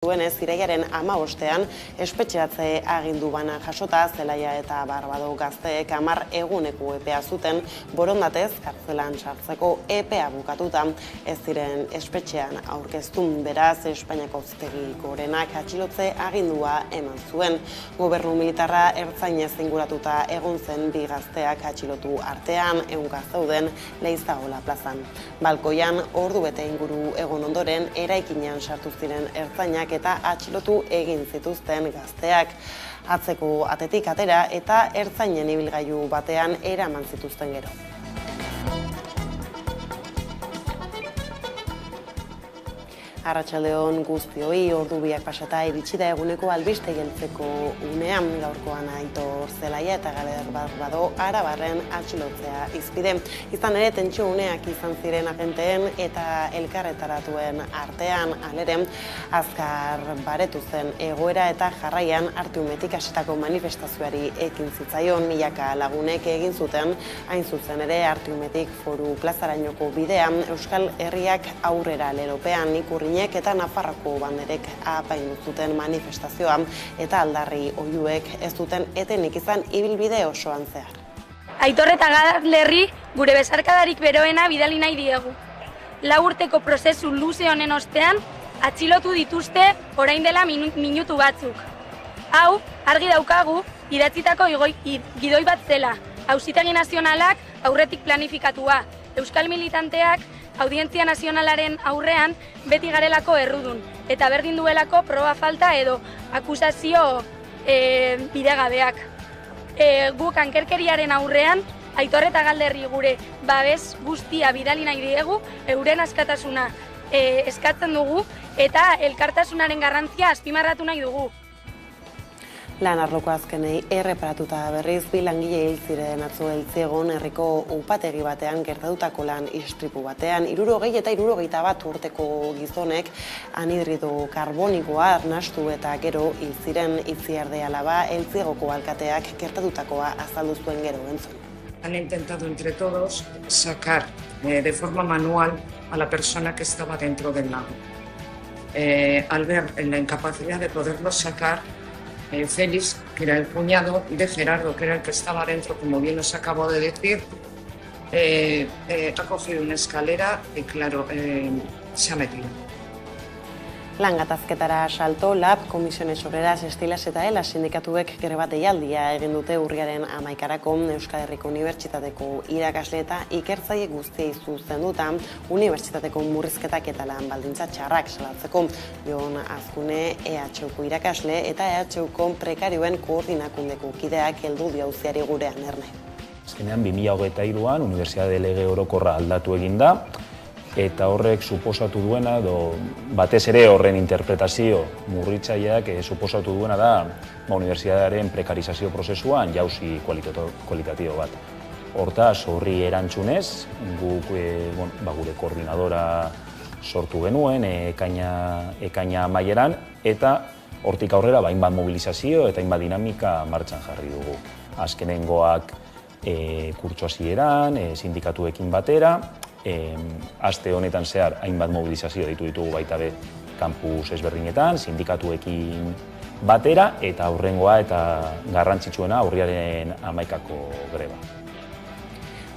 Duenez, irailaren 15ean espetxeratze agindu bana jasota Zelaia eta Barbado gazteek 10 eguneko epea zuten borondatez kartzelan sartzeko epea bukatuta ez ziren espetxean aurkeztun. Beraz, Espainiako Auzitegi Gorenak atxilotze agindua eman zuen. Gobernu militarra ertzainez inguratuta egon zen bi gazteak atxilotu artean ehunka zeuden Leizaola plazan. Balkoian ordu bete inguru egon ondoren eraikinean sartu ziren ertzainak eta atxilotu egin zituzten gazteak. Atzeko atetik atera eta ertzainen ibilgailu batean eraman zituzten gero. Arratsaldeon guztioi, ordu biak pasata iritsi da eguneko albiste heltzeko unean. Gaurkoan Aitor Zelaia eta Galer Barbado Arabarren atxilotzea izpide. Izan ere, tentsio uneak izan ziren agenteen eta elkarretaratuen artean, halere, azkar baretu zen egoera eta jarraian Artiumetik hasitako manifestazioari ekin zitzaion. Milaka lagunek egin zuten, hain zuzen ere, Artiumetik Foru plazarainoko bidean, Euskal Herriak aurrera lelopean ikurrinek eta Nafarroko banderek apaindu zuten manifestazioa eta aldarri oihuek ez duten etenik izan ibilbide osoan zehar. Aitor eta Galerri gure besarkadarik beroena bidali nahi diegu. 4 urteko prozesu luze honen ostean atxilotu dituzte orain dela minutu batzuk. Hau, argi daukagu, idatzitako gidoi bat zela, Auzitegi Nazionalak aurretik planifikatua, Euskal militanteak Audientzia Nazionalaren aurrean beti garelako errudun, eta berdin duelako proba falta edo akusazio bidegabeak. Guk ankerkeriaren aurrean, Aitor eta Galerri gure babes guztia bidali nahi diegu, euren askatasuna eskatzen dugu, eta elkartasunaren garrantzia azpimarratu nahi dugu. Lan arloko azkenei erreparatuta berriz bi langile hil ziren atzo Eltzegon herriko upategi batean gertatutako lan istripu batean. 60 eta 61 urteko gizonek anhidrido karbonikoa arnastu eta gero hil ziren. Itziarde Alaba Eltzegoko alkateak gertatutakoa azaldu zuen gero entzun. Han intentado entre todos sacar de forma manual a la persona que estaba dentro del lago. Al ver la incapacidad de poderlo sacar, Félix, que era el cuñado de Gerardo, que era el que estaba dentro, como bien os acabo de decir, ha cogido una escalera y, claro, se ha metido. Lan gatazketara salto, LAB, Komisiones Obreras, Estilas eta ELA sindikatuek greba deialdia egin dute urriaren 11-arako Euskal Herriko Unibertsitateko irakasle eta ikertzaile guztiei zuzenduta unibertsitateko murrizketak eta lan baldintza txarrak salatzeko. Jon Azkune, EHUko irakasle eta EHUko prekarioen koordinakundeko kideak heldu dio auziari gurean erne. Azkenean 2023an Unibertsitate Lege Orokorra aldatu egin da, eta horrek suposatu duena, batez ere horren interpretazio murritzaileak suposatu duena da unibertsitatearen prekarizazio prozesuan jauzi kualitatibo bat. Hortaz, horri erantzunez, guk gure koordinadora sortu genuen ekaina amaieran, eta hortik aurrera hainbat mobilizazio eta hainbat dinamika martxan jarri dugu. Azkenengoak kurtso hasieran, sindikatuekin batera, aste honetan zehar hainbat mobilizazio ditugu baita be kampus ezberdinetan, sindikatuekin batera, eta aurrengoa eta garrantzitsuena urriaren 11ako greba.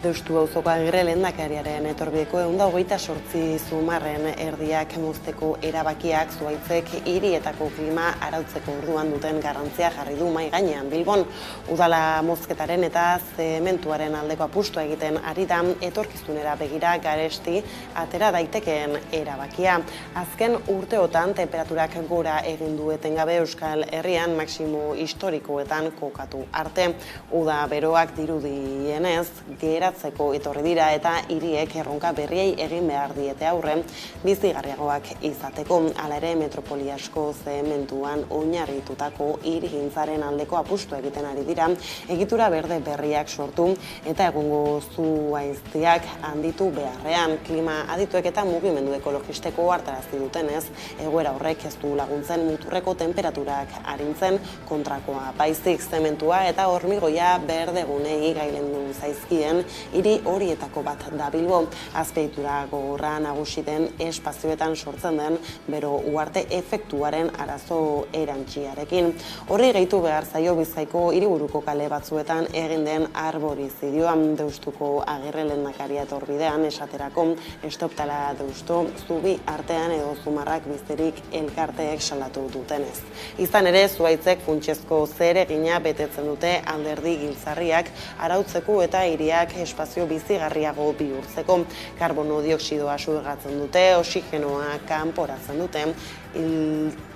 Deustu auzoko Agirre lehendakariaren etorbideko 128 zumarren erdiak mozteko erabakiak Zuhaitzek hirietako klima arautzeko orduan duten garrantzia jarri du mahai gainean. Bilbon udala mozketaren eta zementuaren aldeko apustua egiten ari da etorkizunera begira garesti atera daitekeen erabakia. Azken urteotan temperaturak gora egin du etengabe Euskal Herrian maximo historikoetan kokatu arte. Uda beroak dirudienez geratzeko etorri dira eta hiriek erronka berriei egin behar diete aurren bizigarriagoak izateko. Hala ere, metropoli asko zementuan oinarritutako hirigintzaren aldeko apustu egiten ari dira, egitura berde berriak sortu eta egungo zuhaiztiak handitu beharrean. Klima adituek eta mugimendu ekologisteko hartarazi dutenez, egoera horrek ez du laguntzen muturreko temperaturak arintzen, kontrakoa baizik zementua eta hormigoia berdegunei gailendu zaizkien hiri horietako bat da Bilbo. Azpiegitura gogorra nagusi den espazioetan sortzen den bero uharte efektuaren arazo erantziarekin. Horri gehitu behar zaio Bizkaiko hiriburuko kale batzuetan egin den arborizidioan. Deustuko Agirre lehendakaria etorbidean esaterako estoptala Deustu zubi artean edo zumarrak bizterik elkarteek salatu dutenez. Izan ere, zuhaitzek funtsezko zeregina betetzen dute alderdi giltzarriak arautzeko eta hiriak espazio bizigarriago bihurtzeko. Karbono dioxidoa xurgatzen dute, oxigenoa kanporatzen dute,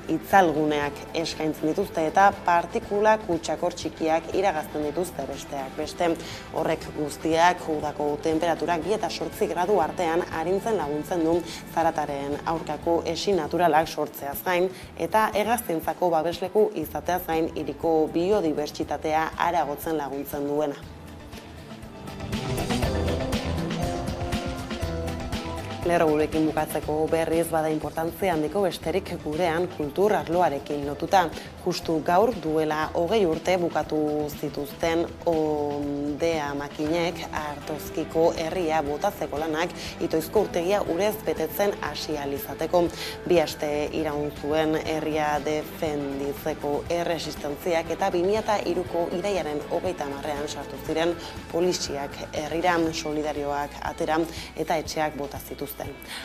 itzalguneak eskaintzen dituzte eta partikula kutsakor txikiak iragazten dituzte besteak beste. Horrek guztiak udako temperaturak 2 eta 8 gradu artean arintzen laguntzen du zarataren aurkako esi naturalak sortzeaz gain eta hegaztientzako babesleku izateaz gain hiriko biodibertsitatea areagotzen laguntzen duena. Lerroburuekin bukatzeko berriz bada inportantzia handiko besterik gurean kultur arloarekin lotuta. Justu gaur duela 20 urte bukatu zituzten Ondea makinek Artozkiko herria botatzeko lanak Itoizko urtegia urez betetzen hasi ahal izateko. 2 aste iraun zuen herria defenditzeko erresistentziak eta 2003ko irailaren 30ean sartu ziren poliziak herrira, solidarioak atera eta etxeak bota zituzten.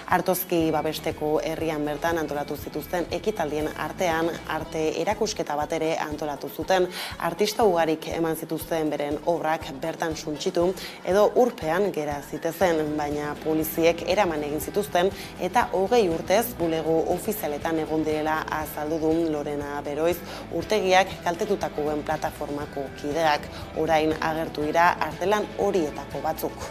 Artozki babesteko herrian bertan antolatu zituzten ekitaldien artean arte erakusketa bat ere antolatu zuten. Artista ugarik eman zituzten beren obrak bertan suntsitu edo urpean gera zitezen, baina poliziek eraman egin zituzten eta 20 urtez bulego ofizialetan egon direla azaldu du Lorena Beroiz, urtegiak kaltetutakoen plataformako kideak. Orain agertu dira artelan horietako batzuk.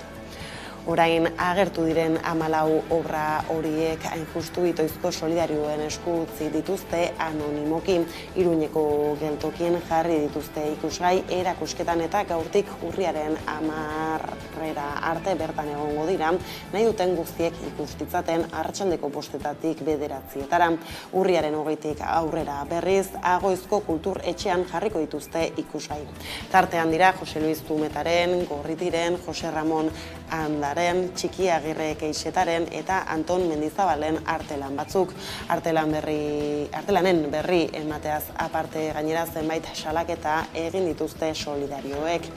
Orain agertu diren 14 obra horiek hain justu Itoizko solidarioen esku utzi dituzte anonimoki. Iruñeko geltokien jarri dituzte ikusgai erakusketan eta gaurtik urriaren 10 arte bertan egongo dira, nahi duten guztiek ikustitzaten arratsaldeko 5-etatik 9-etara. Urriaren 20tik aurrera berriz Agoizko kultur etxean jarriko dituzte ikusgai. Tartean dira Jose Luis Zumetaren, Gorritiren, Jose Ramon Andaren, Txiki Agirre Keixetaren eta Anton Mendizabalen artelan batzuk. Artelanen berri emateaz aparte gainera zenbait salaketa egin dituzte solidarioek.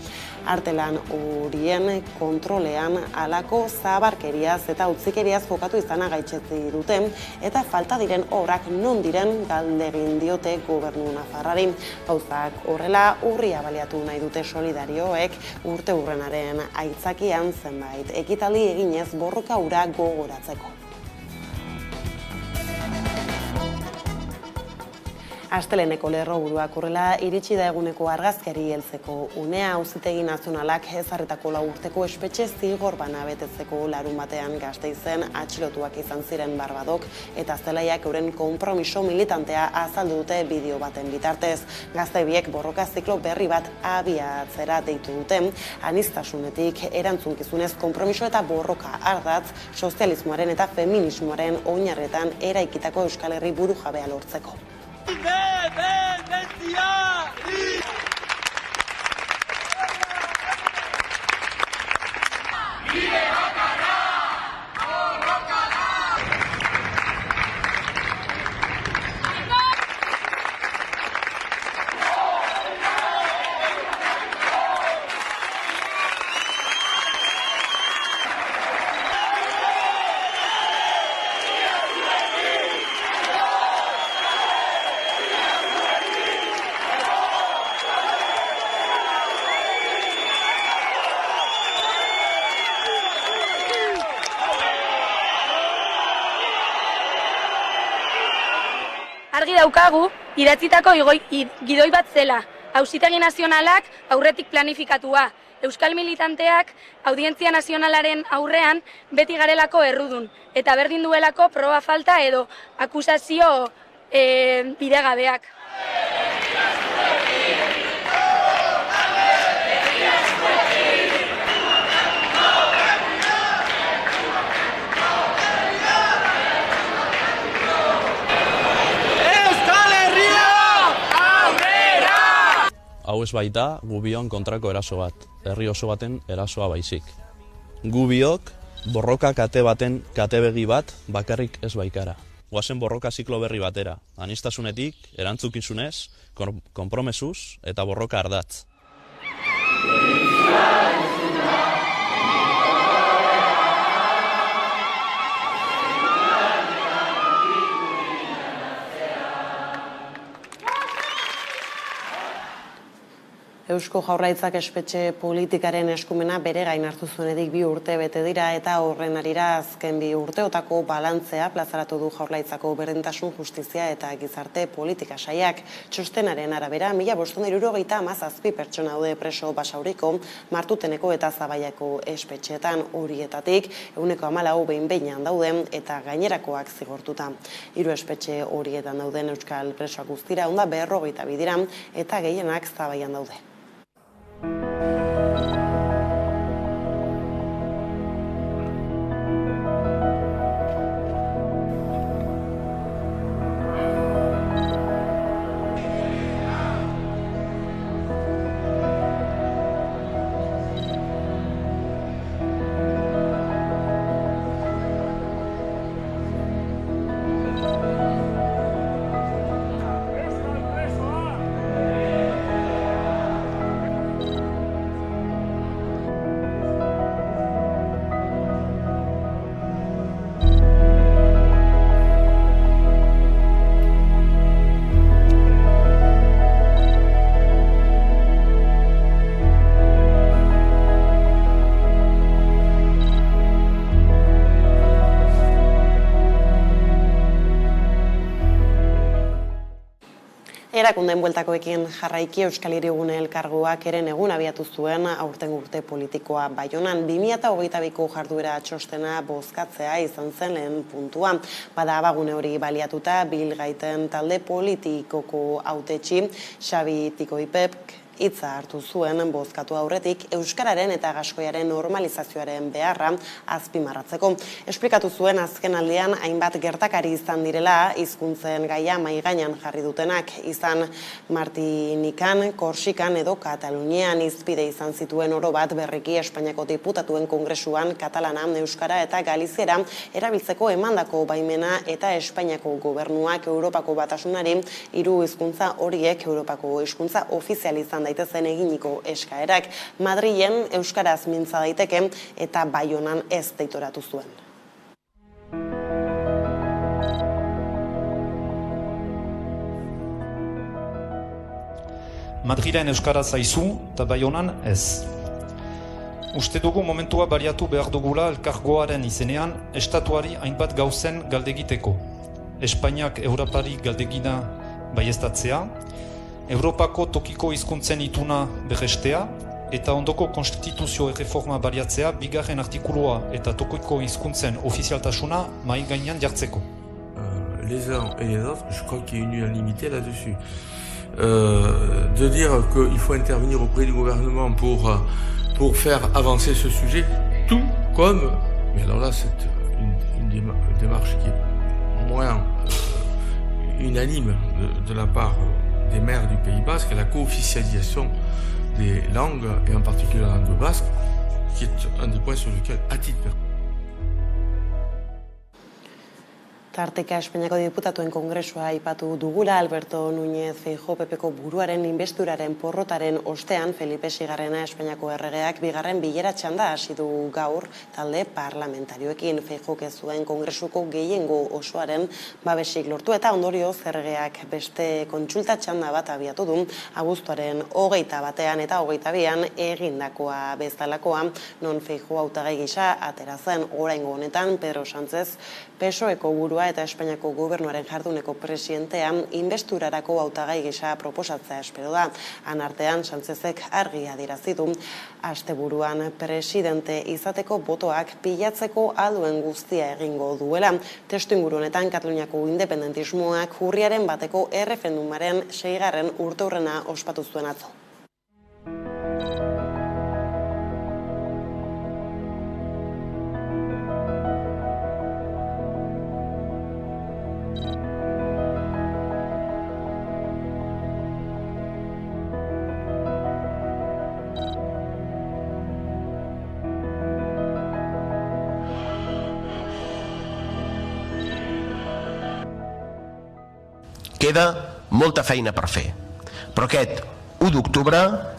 Artelan horien kontrolean halako zabarkeriaz eta utzikeriaz jokatu izana gaitzetsi dute eta falta diren obrak non diren galdegin diote gobernu nafarrari. Gauzak horrela urria baliatu nahi dute solidarioek urteurrenaren aitzakian zenbait ekitaldi eginez borroka hura gogoratzeko. Asteleneko lerroburuak horrela iritsi da eguneko argazkiari heltzeko unea. Auzitegi Nazionalak ezarritako 4 urteko espetxe zigor bana betetzeko larunbatean Gasteizen atxilotuak izan ziren Barbadok eta zelaiak euren konpromiso militantea azaldu dute bideo baten bitartez. Gazte biek borroka ziklo berri bat abiatzera deitu dute, aniztasunetik erantzunkizunez konpromiso eta borroka ardatz, sozialismoaren eta feminismoaren oinarretan eraikitako Euskal Herri burujabea lortzeko. Argi daukagu, idatzitako gidoi bat zela, Auzitegi Nazionalak aurretik planifikatua, Euskal militanteak Audientzia Nazionalaren aurrean beti garelako errudun, eta berdin duelako proba falta edo akusazio bidegabeak. Hau ez baita gubion kontrako eraso bat, herri oso baten erasoa baizik. gu biok borroka kate baten katebegi bat bakarrik ez baikara. Goazen borroka ziklo berri batera. Aniztasunetik, erantzukizunez, konpromesuz eta borroka ardatz. Eusko Jaurlaritzak espetxe politikaren eskumena bere gain hartu zuenetik 2 urte bete dira eta horren harira azken 2 urteotako balantzea plazaratu du Jaurlaritzako berdintasun, justizia eta gizarte politika sailak. Txostenaren arabera, 1577 pertsona daude preso Basauriko, Martuteneko eta Zabaiako espetxeetan, horietatik 14 behin-behinean daude eta gainerakoak zigortuta. 3 espetxe horietan dauden euskal presoak guztira 152 dira eta gehienak Zabaian daude. Erakundeen bueltakoekin jarraiki Euskal Hirigune Elkargoak eren egun abiatu zuen aurten urte politikoa Baionan. 2022ko jarduera txostena bozkatzea izan zen lehen puntua. Bada abagune hori baliatuta Bilgaiten talde politikoko hautetsi Xabi Tikoipek hitza hartu zuen bozkatu aurretik euskararen eta gaskoiaren normalizazioaren beharra azpimarratzeko. Esplikatu zuen azken aldian hainbat gertakari izan direla hizkuntzen gaia mahai gainean jarri dutenak, izan Martinikan, Korsikan edo Katalunian hizpide izan zituen oro bat berriki Espainiako diputatuen kongresuan katalana, euskara eta galiziera erabiltzeko emandako baimena eta Espainiako gobernuak Europako Batasunari 3 hizkuntza horiek Europako hizkuntza ofizial izan daitezen eginiko eskaerak. Madrilen euskaraz mintza daiteke eta Baionan ez deitoratu zuen. Madrilen euskaraz zaizu eta Baionan ez. Uste dugu momentua baliatu behar dugula elkargoaren izenean estatuari hainbat gauzen galdegiteko. Espainiak Europari galdegina baieztatzea, Europako tokiko hizkuntzen ituna berrestea eta ondoko konstituzio erreforma baliatzea 2. artikulua eta tokiko hizkuntzen ofizialtasuna mahai gainean jartzeko. Les uns et les autres, je crois qu'il y a une unanimité là-dessus. De dire qu'il faut intervenir auprès du gouvernement pour faire avancer ce sujet, tout comme, mais alors là c'est une démarche qui est moins unanime de la part des maires du Pays Basque, la co-officialisation des langues, et en particulier la langue basque, qui est un des points sur lesquels, à titre Tarteka Espainiako diputatuen kongresua aipatu dugula. Alberto Núñez Feijóo PPko buruaren inbesturaren porrotaren ostean Felipe VI Espainiako erregeak 2. bilera txanda hasi du gaur talde parlamentarioekin. Feijóok ez zuen kongresuko gehiengo osoaren babesik lortu eta ondorioz erregeak beste kontsulta txanda bat abiatu du abuztuaren 21 eta 22 egindakoa bezalakoa, non Feijóo hautagai gisa atera zen. Oraingo honetan Pedro Sánchez PSOEko burua eta Espainiako gobernuaren jarduneko presidentea inbesturarako hautagai gisa proposatzea espero da. Han artean Sánchezek argi adierazi du asteburuan presidente izateko botoak pilatzeko alduen guztia egingo duela. Testuinguru honetan Kataluniako independentismoak urriaren 1 erreferendumaren 6. urteurrena ospatu zuen atzo. Queda molta feina per fer, però aquest 1 d'octubre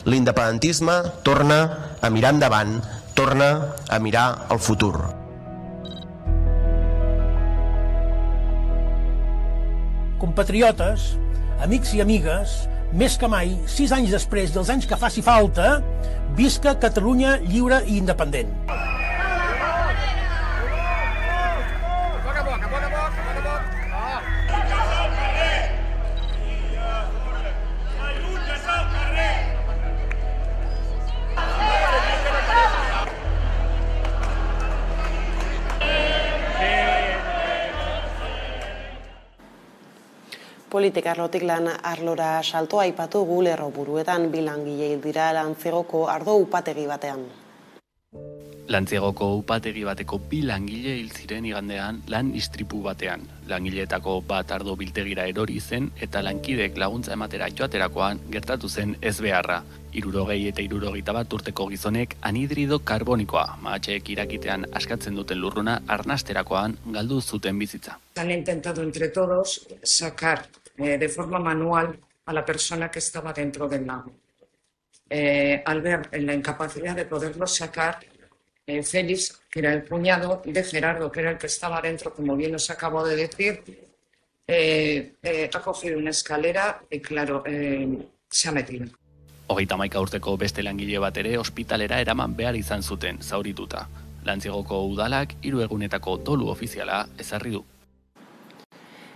l'independentisme torna a mirar endavant, torna a mirar el futur. Compatriotes, amics i amigues, més que mai, 6 anys després dels anys que faci falta, visca Catalunya lliure i independent. Politika arlotik lan arlora saltoa aipatu gu Lerroburuetan 2 langile hil dira Lantzigoko ardo upategi batean. Lantzigoko upategi bateko 2 langile hil ziren igandean lan istripu batean. Langileetako bat ardo biltegira erori zen eta lankidek laguntza ematera joaterakoan gertatu zen ezbeharra. 60 eta 61 urteko gizonek anhidrido karbonikoa, mahatxeek irakitean askatzen duten lurruna arnasterakoan galdu zuten bizitza. Han intentado entre todos sacar de forma manual a la persona que estaba dentro del lago. Al ver la incapacidad de poderlo sacar, Félix, que era el cuñado de Gerardo, que era el que estaba dentro, como bien os acabo de decir, ha cogido una escalera y, claro, se ha metido. 31 urteko beste langile bat ere ospitalera eraman behar izan zuten, zaurituta. Lantzigoko udalak 3 egunetako dolu ofiziala ezarri du.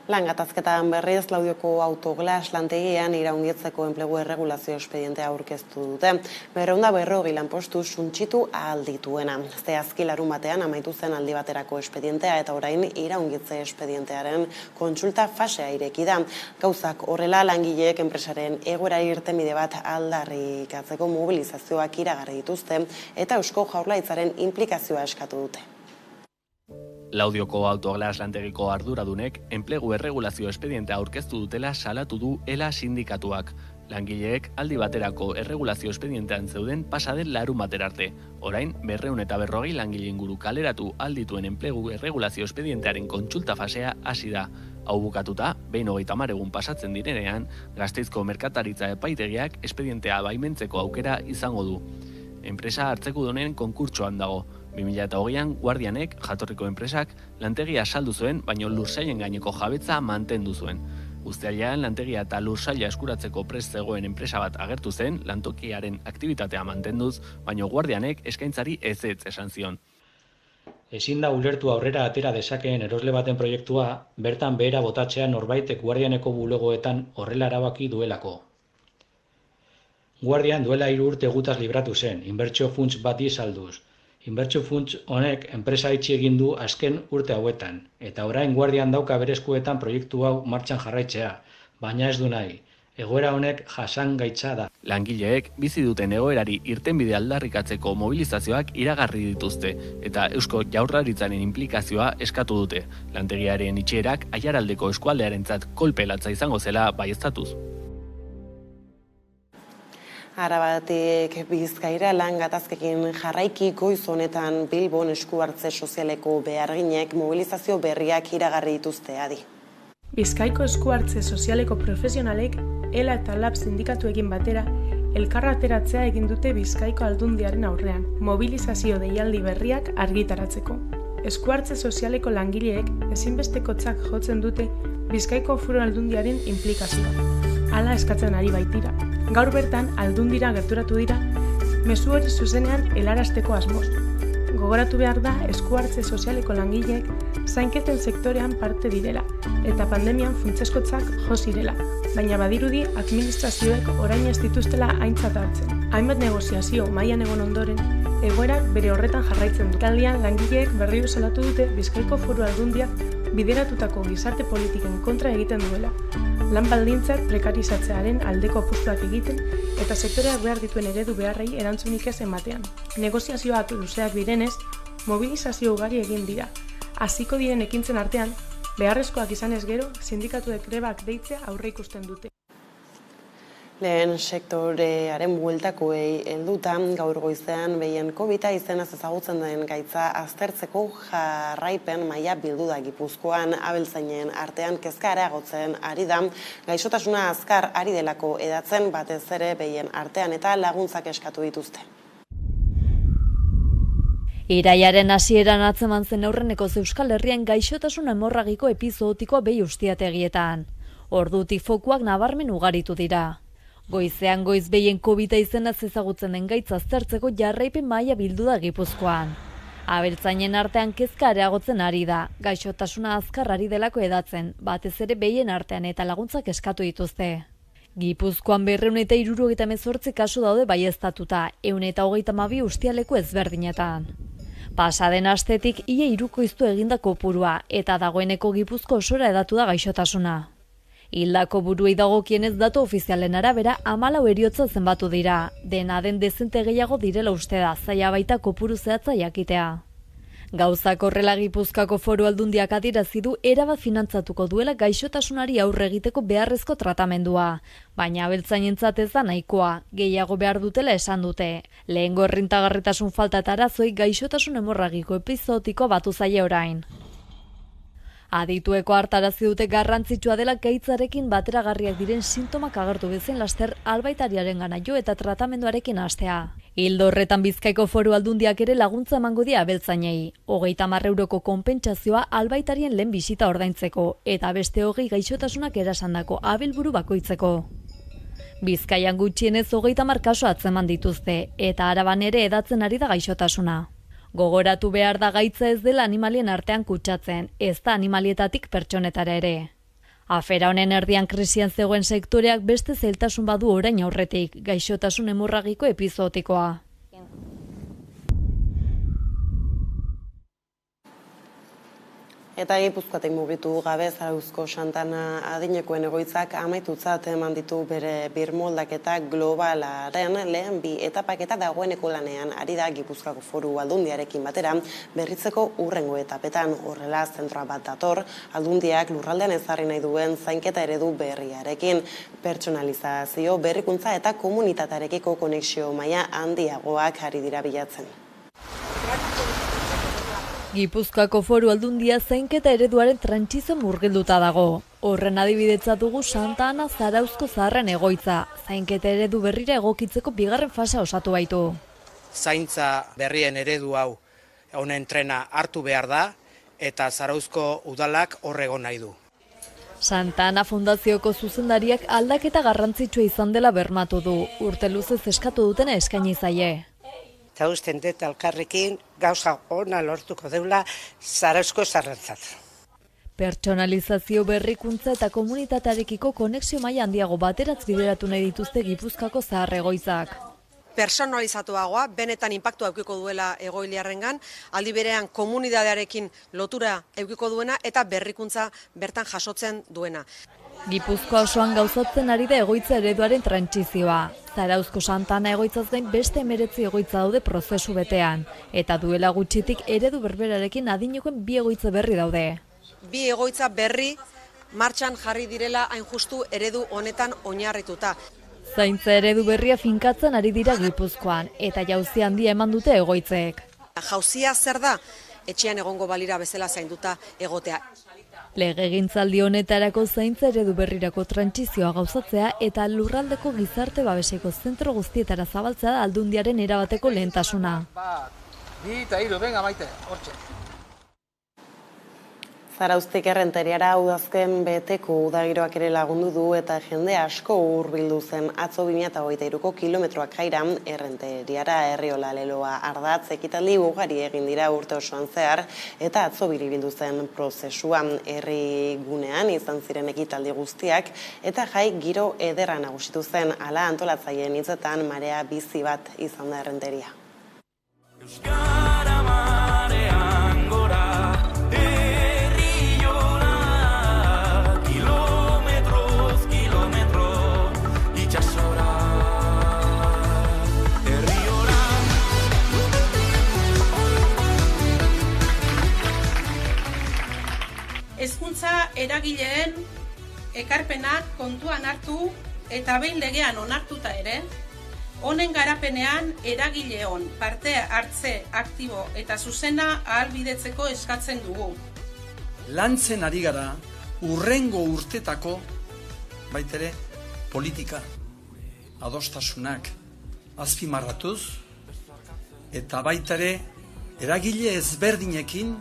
Lan gatazketan berriz, Laudioko autoglas lantegian iraungitzeko enplegu erregulazio espedientea aurkeztu dute. 240 lanpostu suntsitu ahal dituena. Zehazki larun batean amaitu zen aldi baterako espedientea eta orain iraungitze espedientearen kontsulta fasea ireki da. Gauzak horrela langileek enpresaren egoera irtenbide bat aldarrikatzeko mobilizazioak iragarri dituzte eta Eusko Jaurlaritzaren inplikazioa eskatu dute. Laudioko autoglas lantegiko arduradunek enplegu erregulazio espedientea aurkeztu dutela salatu du ELA sindikatuak. Langileek aldi baterako erregulazio espedientean zeuden pasaden larun batera arte. Orain, 240 langile inguru kaleratu aldituen enplegu erregulazio espedientearen kontsulta fasea hasi da. Hau bukatuta, 30 egun pasatzen direnean, Gasteizko merkataritza epaitegiak espedientea baimentzeko aukera izango du. Enpresa hartzekodunen konkurtsoan dago. 2020an Guardianek, jatorriko enpresak, lantegia saldu zuen, baino lursailen gaineko jabetza mantendu zuen. Uztailean lantegia eta lursaila eskuratzeko prest zegoen enpresa bat agertu zen, lantokiaren aktibitatea mantenduz, baino Guardianek eskaintzari ezetz esan zion. Ezin da ulertu aurrera atera dezakeen erosle baten proiektua, bertan behera botatzea norbaitek Guardianeko bulegoetan horrela erabaki duelako. Guardian duela 3 urte gutaz libratu zen, inbertsio funts bati salduz. Inbertsio funts honek enpresa itxi egin du azken urte hauetan, eta orain Guardian dauka berezkuetan proiektu hau martxan jarraitzea, baina ez du nahi. Egoera honek jasangaitza da. Langileek bizi duten egoerari irtenbide aldarrikatzeko mobilizazioak iragarri dituzte, eta Eusko Jaurlaritzaren inplikazioa eskatu dute. Lantegiaren itxierak Aiaraldeko eskualdearentzat kolpe latza izango zela baieztatuz. Arabatik Bizkaira lan gatazkekin jarraiki goiz honetan Bilbon esku hartze sozialeko beharginek mobilizazio berriak iragarri dituzte adi. Bizkaiko esku hartze sozialeko profesionalek ELA eta LAB sindikatuekin batera elkarrateratzea egin dute Bizkaiko Aldundiaren aurrean, mobilizazio deialdi berriak argitaratzeko. Esku hartze sozialeko langileek ezinbestekotzat jotzen dute Bizkaiko Foru Aldundiaren inplikazioa. Hala eskatzen ari baitira. Gaur bertan Aldundira gerturatu dira, mezu hori zuzenean helarazteko asmoz. Gogoratu behar da esku hartze sozialeko langileek zainketen sektorean parte direla eta pandemian funtseskotzak jo zirela, baina badirudi administrazioek orain ez dituztela aintzat hartzen. Hainbat negoziazio mailan egon ondoren, egoerak bere horretan jarraitzen du. Taldean langileek berriro salatu dute Bizkaiko Foru Aldundiak bideratutako gizarte politiken kontra egiten duela. Lan baldintzak prekarizatzearen aldeko apustuak egiten eta sektoreak behar dituen eredu beharrei erantzunik ez ematean. Negoziazioak luzeak direnez, mobilizazio ugari egin dira. Hasiko diren ekintzen artean, beharrezkoak izanez gero, sindikatuek grebak deitzea aurre ikusten dute. Lehen sektorearen bueltakoei heldutan gaur goizean behien COVID-a izenaz ezagutzen den gaitza aztertzeko jarraipen maila bildu da Gipuzkoan. Abeltzainen artean kezka areagotzen ari da, gaixotasuna azkar ari delako edatzen batez ere behien artean eta laguntzak eskatu dituzte. Iraiaren hasieran atzeman zen aurreneko Euskal Herrian gaixotasun hemorragiko epizootikoa behi ustiategietan. Ordutik fokuak nabarmen ugaritu dira. Goizean goiz behien COVID-a izenaz ezagutzen den gaitza aztertzeko jarraipen maila bildu da Gipuzkoan. Abeltzainen artean kezka areagotzen ari da, gaixotasuna azkar ari delako edatzen, batez ere behien artean eta laguntzak eskatu dituzte. Gipuzkoan 278 kasu daude baieztatuta, 122 ustialeku ezberdinetan. Pasaden astetik ia hirukoiztu egindako kopurua eta dagoeneko Gipuzko osora edatu da gaixotasuna. Hildako buruei dagokienez datu ofizialen arabera 14 heriotza zenbatu dira, dena den dezente gehiago direla uste da, zaila baita kopuru zehatza jakitea. Gauzak horrela Gipuzkoako Foru Aldundiak adierazi du erabat finantzatuko duela gaixotasunari aurre egiteko beharrezko tratamendua, baina abeltzainentzat ez da nahikoa, gehiago behar dutela esan dute. Lehengo errentagarritasun falta eta arazoei gaixotasun hemorragiko epizootikoa batu zaie orain. Aditueko hartarazi dute garrantzitsua dela gaitzarekin bateragarriak diren sintomak agertu bezain laster albaitariarengana jo eta tratamenduarekin hastea. Ildo horretan Bizkaiko Foru Aldundiak ere laguntza emango die abeltzainei, 30 euroko konpentsazioa albaitarien lehen bisita ordaintzeko eta beste 20 gaixotasunak erasandako abelburu bakoitzeko. Bizkaian gutxienez 30 kasu atzeman dituzte eta Araban ere edatzen ari da gaixotasuna. Gogoratu behar da gaitza ez dela animalien artean kutsatzen, ez da animalietatik pertsonetara ere. Afera honen erdian krisian zegoen sektoreak beste zailtasun badu orain aurretik, gaixotasun hemorragiko epizootikoa. Eta Gipuzkoatik mugitu gabe Zarauzko Santana adinekoen egoitzak amaitutzat eman ditu bere birmoldaketa globalaren lehen bi etapaketa dagoeneko lanean ari da Gipuzkoako Foru Aldundiarekin batera berritzeko hurrengo etapetan. Horrela zentroa bat dator Aldundiak lurraldean ezarri nahi duen zainketa eredu berriarekin, pertsonalizazio, berrikuntza eta komunitatearekiko konexio maila handiagoak ari dira bilatzen. Gipuzkoako Foru Aldundia zainketa ereduaren trantsizio murgilduta dago. Horren adibidetza dugu Santa Ana Zarauzko zaharren egoitza, zainketa eredu berrira egokitzeko bigarren fasa osatu baitu. Zaintza berrien eredu hau honen trena hartu behar da eta Zarauzko udalak horrego nahi du. Santa Ana Fundazioko zuzendariak aldaketa garrantzitsua izan dela bermatu du, urte luzez eskatu dutena eskaini zaie. Eta usten dut alkarrekin gauza ona lortuko deula Zarauzko zaharrentzat. Pertsonalizazio, berrikuntza eta komunitatearekiko konexio maila handiago bateratz bideratu nahi dituzte Gipuzkoako zahar egoitzak. Personalizatuagoa, benetan inpaktua eukiko duela egoiliarrengan, aldi berean komunitatearekin lotura eukiko duena eta berrikuntza bertan jasotzen duena. Gipuzkoa osoan gauzatzen ari da egoitza ereduaren trantsizioa. Zarauzko Santana egoitzaz gain beste 19 egoitza daude prozesu betean, eta duela gutxitik eredu berberarekin adinekoen 2 egoitza berri daude. 2 egoitza berri martxan jarri direla hain justu eredu honetan oinarrituta. Zaintza eredu berria finkatzen ari dira Gipuzkoan, eta jauzi handia eman dute egoitzek. Jauzia zer da? Etxean egongo balira bezala zainduta egotea. Legegintzaldi honetarako zaintza eredu berrirako trantsizioa gauzatzea eta lurraldeko gizarte babeseko zentro guztietara zabaltzea da Aldundiaren erabateko lehentasuna. 2 eta 3, venga Maite, hortxe. Zarauztik errenteriara udazken beteko udagiroak ere lagundu du eta jende asko hurbildu zen atzo 2023ko kilometroak jaira errenteriara Herriola Leloa ardatz ekitaldi ugari egin dira urte osoan zehar eta atzo biribildu zen prozesuan herri gunean izan ziren ekitaldi guztiak eta jai giro ederra nagusitu zen hala antolatzaileen hitzetan marea bizi bat izan da errenteria. Hezkuntza eragileen ekarpenak kontuan hartu eta behin legean onartuta ere, honen garapenean eragileon parte hartze aktibo eta zuzena ahalbidetzeko eskatzen dugu. Lantzen ari gara urrengo urtetako baitere politika adostasunak azpimarratuz eta baitare eragile ezberdinekin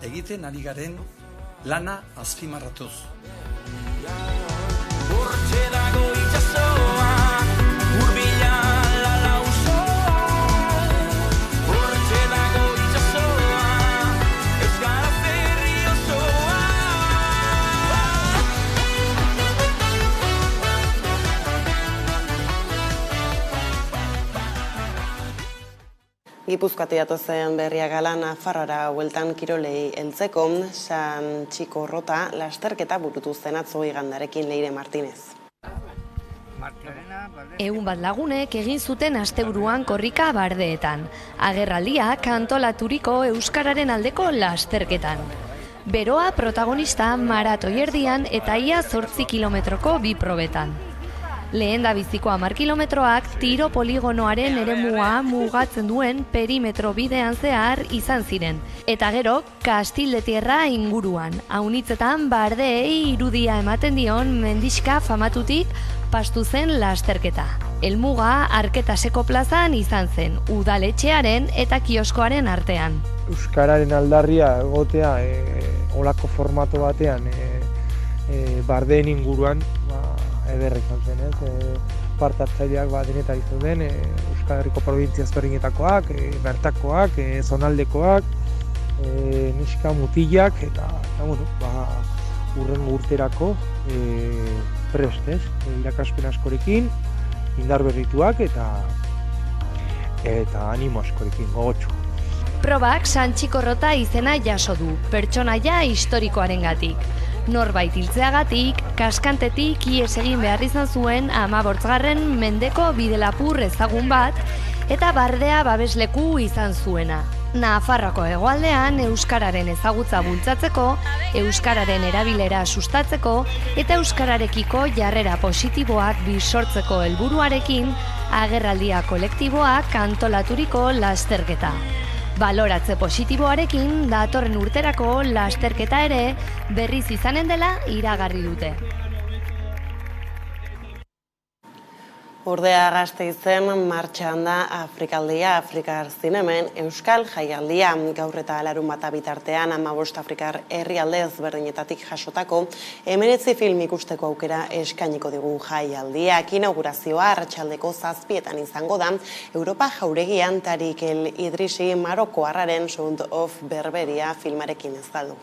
egiten ari garen lana azpimarratuz. Gipuzkoatik datozen berriak hala Nafarroara bueltan kirolei heltzeko San Txikorrota lasterketa burutu zen atzo igandarekin Leire Martinez. 100 lagunek egin zuten asteburuan korrika bardeetan. Agerraldiak antolaturiko euskararen aldeko lasterketan. Beroa protagonista maratoi erdian eta ia 8 kilometroko bi probetan. Lehen da biziko 10 kilometroak tiro poligonoaren eremua mugatzen duen perimetro bidean zehar izan ziren. Eta gero, Kastildetierra inguruan. Aunitzetan bardeei irudia ematen dion mendixka famatutik pastu zen lasterketa. Helmuga Arketaseko plazan izan zen, udaletxearen eta kioskoaren artean. Euskararen aldarria egotea olako formato batean bardeen inguruan ederra izan zen, parte hartzaileak denetan izan den, Euskal Herriko provintzia ezberdinetakoak, bertakoak, zonaldekoak, neska mutilak eta hurrengo urterako prest, irakaspen askorekin, indar berrituak eta animo askorekin, gogotsu. Probak San Txikorrota izena jaso du, pertsonaia historikoarengatik. Norbait hiltzeagatik, kaskantetik ihes egin behar izan zuen 15. mendeko bidelapur ezagun bat eta bardea babesleku izan zuena. Nafarroako hegoaldean euskararen ezagutza bultzatzeko, euskararen erabilera sustatzeko eta euskararekiko jarrera positiboak bisortzeko helburuarekin agerraldia kolektiboak antolaturiko lasterketa. Baloratze positiboarekin datorren urterako lasterketa ere berriz izanen dela iragarri dute. Ordea Gasteizen martxan da Afrikaldia, Afrikar zinemen Euskal Jaialdia. Gaur eta larunbata bitartean 15 Afrikar herrialde ezberdinetatik jasotako 19 film ikusteko aukera eskainiko digu jaialdiak. Inaugurazioa arratsaldeko 7:00 izango da Europa jauregian Tarik El Idrisi marokoarraren Sound of Berberia filmarekin ezaldu.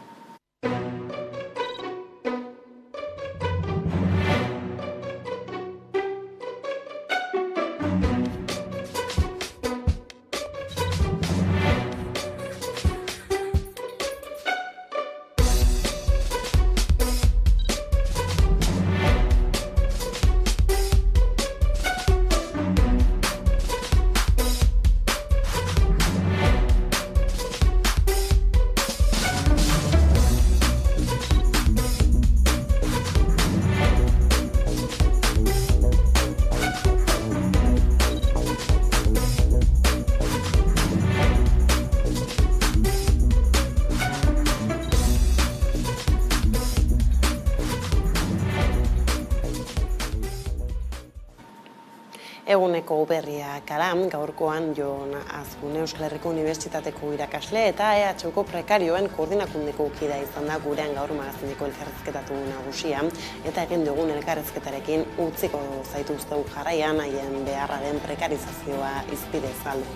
Eguneko berriak gaurkoan Jon Azkune Euskal Herriko Unibertsitateko irakasle eta EHko prekarioen koordinakundeko kidea izan da gurean gaur magazineko elkarrizketatu nagusia eta egin dugun elkarrizketarekin utziko zaituztegu jarraian haien beharraren prekarizazioa izpide zaldu.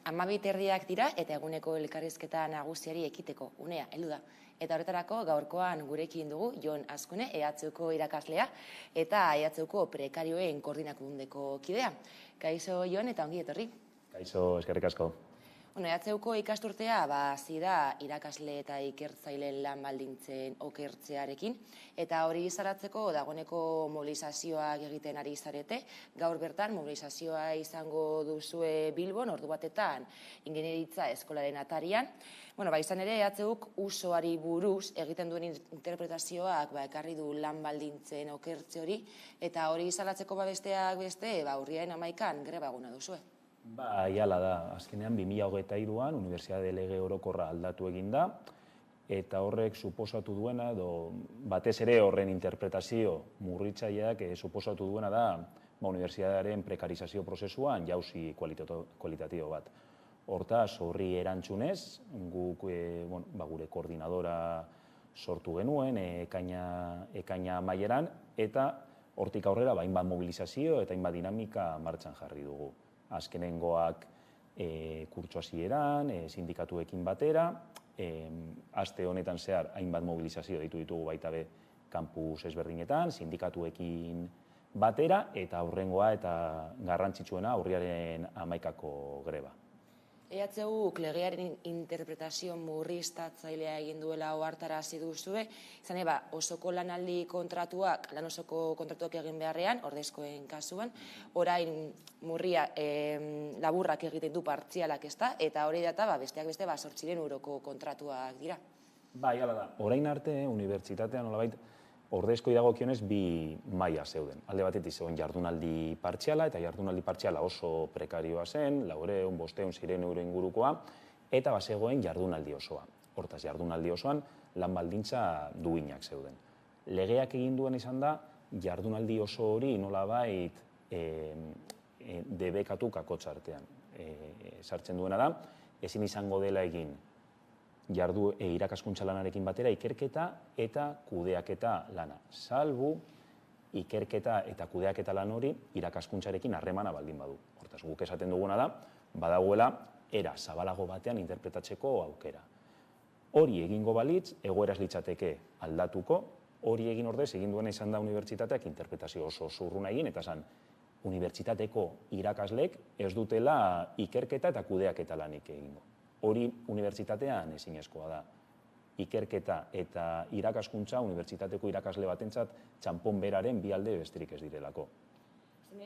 Amabiterriak dira eta eguneko elkarrizketa nagusiari ekiteko unea heldu da. Eta horretarako gaurkoan gurekin dugu Jon Azkune, EHko irakaslea eta EHko prekarioen koordinakundeko kidea. Kaixo Jon eta ongi etorri. Kaixo, eskerrik asko. EHUko ikasturtea hasi da irakasle eta ikertzaileen lan baldintzen okertzearekin, eta hori salatzeko dagoeneko mobilizazioak egiten ari zarete. Gaur bertan mobilizazioa izango duzue Bilbon, ordu batetan ingeniaritza eskolaren atarian. Izan ere, EHUk usoari buruz egiten duen interpretazioak ekarri du lan baldintzen okertze hori, eta hori salatzeko besteak beste, urriaren 11an greba eguna duzue. Iala da, azkenean 2023an Unibertsitate Lege Orokorra aldatu egin da, eta horrek suposatu duena, batez ere horren interpretazio murritzaileak suposatu duena da unibertsitatearen prekarizazio prozesuan jauzi kualitatibo bat. Hortaz, horri erantzunez, guk gure koordinadora sortu genuen, ekaina amaieran, eta hortik aurrera hainbat mobilizazio eta hainbat dinamika martxan jarri dugu. Azkenengoak kurtso hasieran, sindikatuekin batera, aste honetan zehar hainbat mobilizazio ditugu baita be kampus ezberdinetan, sindikatuekin batera, eta aurrengoa eta garrantzitsuena urriaren 11ako greba. EHUk legearen interpretazio murriztatzailea egin duela ohartarazi duzue, izan osoko lanaldi kontratuak, lan osoko kontratuak egin beharrean, ordezkoen kasuan, orain murria laburrak egiten du partzialak eta hori data besteak beste 800 euroko kontratuak dira. Hala da. Orain arte, unibertsitatean nolabait ordezkoi dagokionez bi maila zeuden. Alde batetik zegoen jardunaldi partziala, eta jardunaldi partziala oso prekarioa zen, 400, 500, 600 euro ingurukoa, eta bazegoen jardunaldi osoa. Hortaz, jardunaldi osoan lan baldintza duinak zeuden. Legeak egin duen izan da, jardunaldi oso hori nolabait debekatu kakotxa artean. Sartzen duena da, ezin izango dela egin irakaskuntza lanarekin batera ikerketa eta kudeaketa lana. Salbu, ikerketa eta kudeaketa lan hori irakaskuntzarekin harremana baldin badu. Hortaz, guk esaten duguna da, badagoela era zabalago batean interpretatzeko aukera. Hori egingo balitz, egoeraz litzateke aldatuko, hori egin ordez, egin duena izan da unibertsitateak interpretazio oso zurruna egin, eta zan, unibertsitateko irakaslek ez dutela ikerketa eta kudeaketa lanik egingo. Hori unibertsitatean ezinezkoa da. Ikerketa eta irakaskuntza unibertsitateko irakasle batentzat txanpon beraren bi alde besterik ez direlako.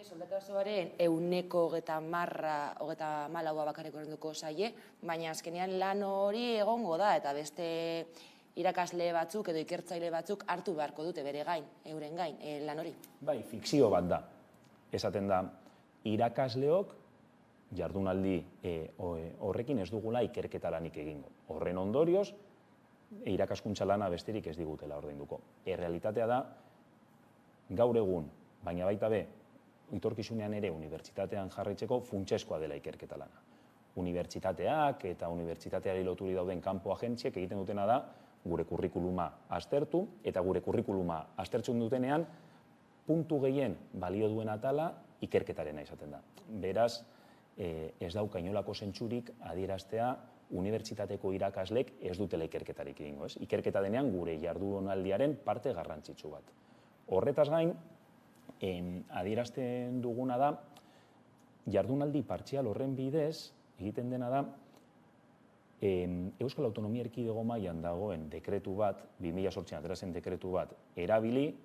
Soldata osoaren 130 bakarrik orduko zaie, baina azkenean lan hori egongo da, eta beste irakasle batzuk edo ikertzaile batzuk hartu beharko dute bere gain, euren gain, lan hori. Fikzio bat da. Esaten da, irakasleok jardunaldi horrekin ez dugula ikerketa lanik egingo. Horren ondorioz, irakaskuntza lana besterik ez digutela ordainduko. Errealitatea da, gaur egun, baina baita be, etorkizunean ere unibertsitatean jarraitzeko funtsezkoa dela ikerketa lana. Unibertsitateak eta unibertsitateari loturi dauden kanpo agentziek egiten dutena da gure kurrikuluma aztertu, eta gure kurrikuluma aztertzen dutenean puntu gehien balio duen atala ikerketarena izaten da. Beraz, ez dauka inolako zentzurik adieraztea unibertsitateko irakaslek ez dutela ikerketarik egingo. Ikerketa denean gure jardunaldiaren parte garrantzitsu bat. Horretaz gain, adierazten duguna da, jardunaldi partzial horren bidez, egiten dena da, Euskal Autonomia Erkidego mailan dagoen dekretu bat, 2008an atera zen dekretu bat, erabili,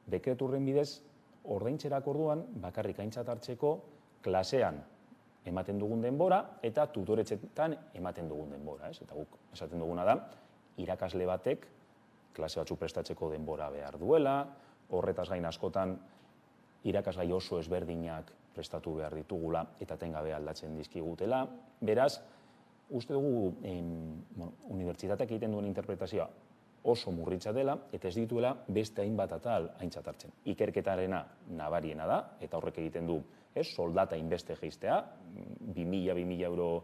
dekretu horren bidez, ordaintzerak orduan, bakarrik aintzat hartzeko, klasean ematen dugun denbora eta tutoretxetan ematen dugun denbora. Eta guk esaten duguna da, irakasle batek klase batzu prestatzeko denbora behar duela, horretaz gain askotan irakasgai oso ezberdinak prestatu behar ditugula eta tengabe aldatzen dizkigutela. Beraz, uste dugu unibertsitateak egiten duen interpretazioa oso murritza dela eta ez dituela beste hainbat atal aintzat hartzen. Ikerketarena nabariena da, eta horrek egiten du soldata inbeste geistea, 2.000 euro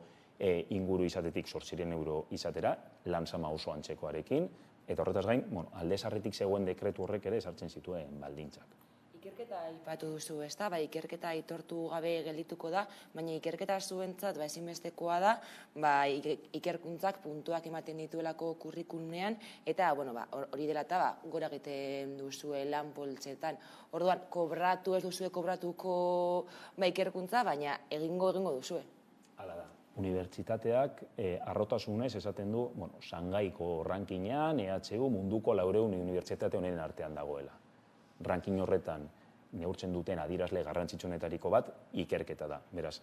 inguru izatetik 800 euro izatera, lanzama oso antzekoarekin, eta horretaz gain, alde sarritik zegoen dekretu horrek ere sartzen zituen baldintzak. Ikerketa aipatu duzu, ezta? Ikerketa aitortu gabe geldituko da, baina ikerketa zuentzat ezinbestekoa da, ikerkuntzak puntuak ematen dituelako kurrikulumean, eta hori dela eta gora egiten duzue lan poltsetan. Orduan, kobratu ez duzue kobratuko ikerkuntza, baina egingo duzue. Hala da. unibertsitateak harrotasunez esaten du, Shangaiko rankingean EHU munduko 400 unibertsitate honen artean dagoela. Ranking horretan neurtzen duten adierazle garrantzitsuenetariko bat ikerketa da. Beraz,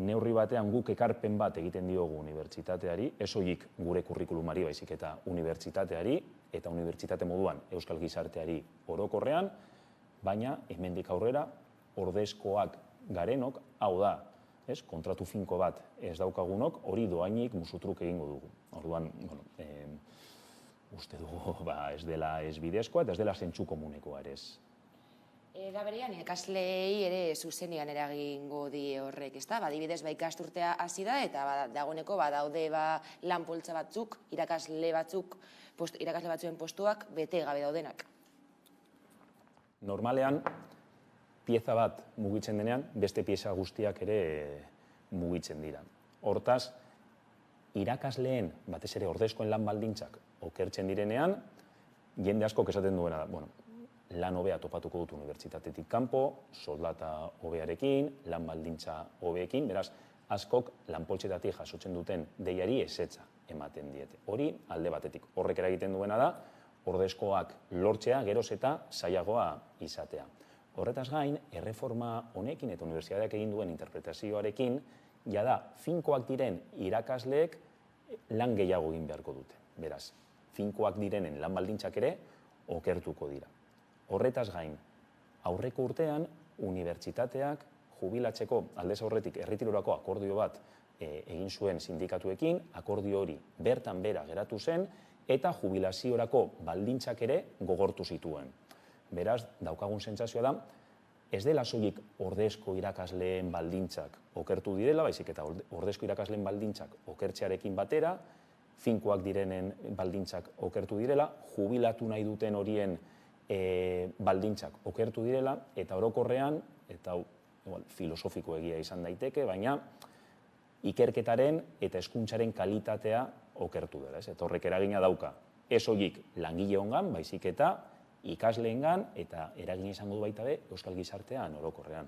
neurri batean guk ekarpen bat egiten diogu unibertsitateari, ez soilik gure kurrikulumari baizik eta unibertsitateari eta unibertsitate moduan euskal gizarteari orokorrean, baina hemendik aurrera ordezkoak garenok, hau da, kontratu finko bat ez daukagunok, hori doainik musutruk egingo dugu. Orduan, uste dugu ez dela ez bidezkoa eta ez dela zentsu komunekoa ere ez. Era berean, ikasleei ere zuzenean eragingo die horrek, ezta? Adibidez, ikasturtea hasi da eta dagoeneko badaude lan poltsa batzuk, irakasle batzuen postuak bete gabe daudenak. Normalean, pieza bat mugitzen denean, beste pieza guztiak ere mugitzen dira. Hortaz, irakasleen, batez ere ordezkoen lan baldintzak okertzen direnean, jende askok esaten duena da, lan hobea topatuko dut unibertsitatetik kanpo, soldata hobearekin, lan baldintza hobeekin, beraz, askok lanpoltsetatik jasotzen duten deiari ezetza ematen diete. Hori alde batetik. Horrek eragiten duena da, ordezkoak lortzea geroz eta zailagoa izatea. Horretaz gain, erreforma honekin eta unibertsitateak egin duen interpretazioarekin, jada, finkoak diren irakasleek lan gehiago egin beharko dute. Beraz, finkoak direnen lan baldintzak ere okertuko dira. Horretaz gain, aurreko urtean, unibertsitateak jubilatzeko aldez aurretik erretirorako akordio bat egin zuen sindikatuekin, akordio hori bertan bera geratu zen, eta jubilaziorako baldintzak ere gogortu zituen. Beraz, daukagun sentsazioa da, ez dela soilik ordezko irakasleen baldintzak okertu direla, baizik eta ordezko irakasleen baldintzak okertzearekin batera, finkoak direnen baldintzak okertu direla, jubilatu nahi duten horien baldintzak okertu direla, eta orokorrean, eta filosofiko egia izan daiteke, baina ikerketaren eta hezkuntzaren kalitatea okertu dela. Eta horrek eragina dauka, ez soilik langile ongan, baizik eta ikasleengan eta eragina izango du baita be euskal gizartean orokorrean.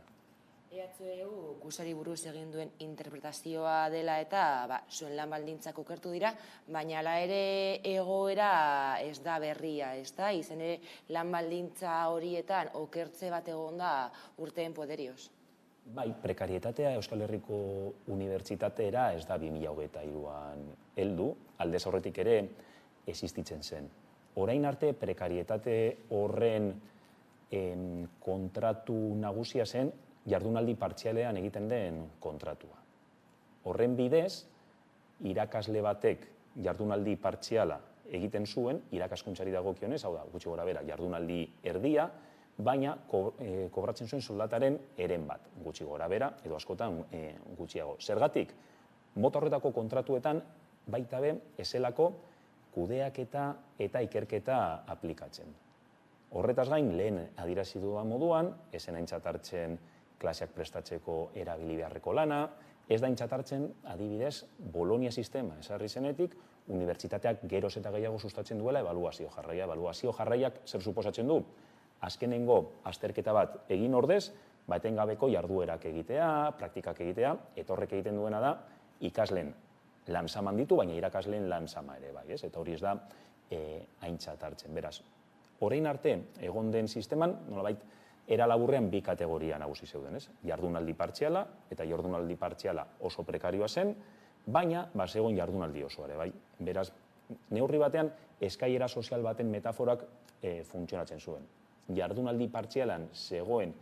EHU kursari buruz egin duen interpretazioa dela eta zuen lan baldintzak okertu dira, baina hala ere egoera ez da berria, ez da? Izen ere lan baldintza horietan okertze bat egon da urteen poderioz. Bai, prekarietatea Euskal Herriko Unibertsitateera ez da 2023an heldu, aldez aurretik ere existitzen zen. Orain arte prekarietate horren kontratu nagusia zen jardunaldi partzialean egiten den kontratua. Horren bidez, irakasle batek jardunaldi partziala egiten zuen, irakaskuntzari dagokionez, hau da, gutxi gora bera, jardunaldi erdia, baina kobratzen zuen soldataren eren bat, gutxi gora bera, edo askotan gutxiago. Zergatik, mota horretako kontratuetan baita be ezelako kudeaketa eta ikerketa aplikatzen. Horretaz gain, lehen adierazi dudan moduan, ezen aintzat hartzen klaseak prestatzeko erabili beharreko lana, ez da aintzat hartzen, adibidez, Bolonia sistema ezarri zenetik, unibertsitateak geroz eta gehiago sustatzen duela ebaluazio jarraia. Ebaluazio jarraiak zer suposatzen du? Azkenengo azterketa bat egin ordez, etengabeko jarduerak egitea, praktikak egitea, eta horrek egiten duena da, ikasleen lan saman ditu, baina irakasleen lan sama ere, bai, ez? Eta hori ez da aintzat hartzen. Beraz, orain arte, egon den sisteman, nolabait, era laburrean bi kategoria nagusi zeuden, ez? Jardunaldi partziala, eta jardunaldi partziala oso prekarioa zen, baina, zegoen jardunaldi oso ere, bai? Beraz, neurri batean, eskaiera sozial baten metaforak funtzionatzen zuen. Jardunaldi partzialan zegoen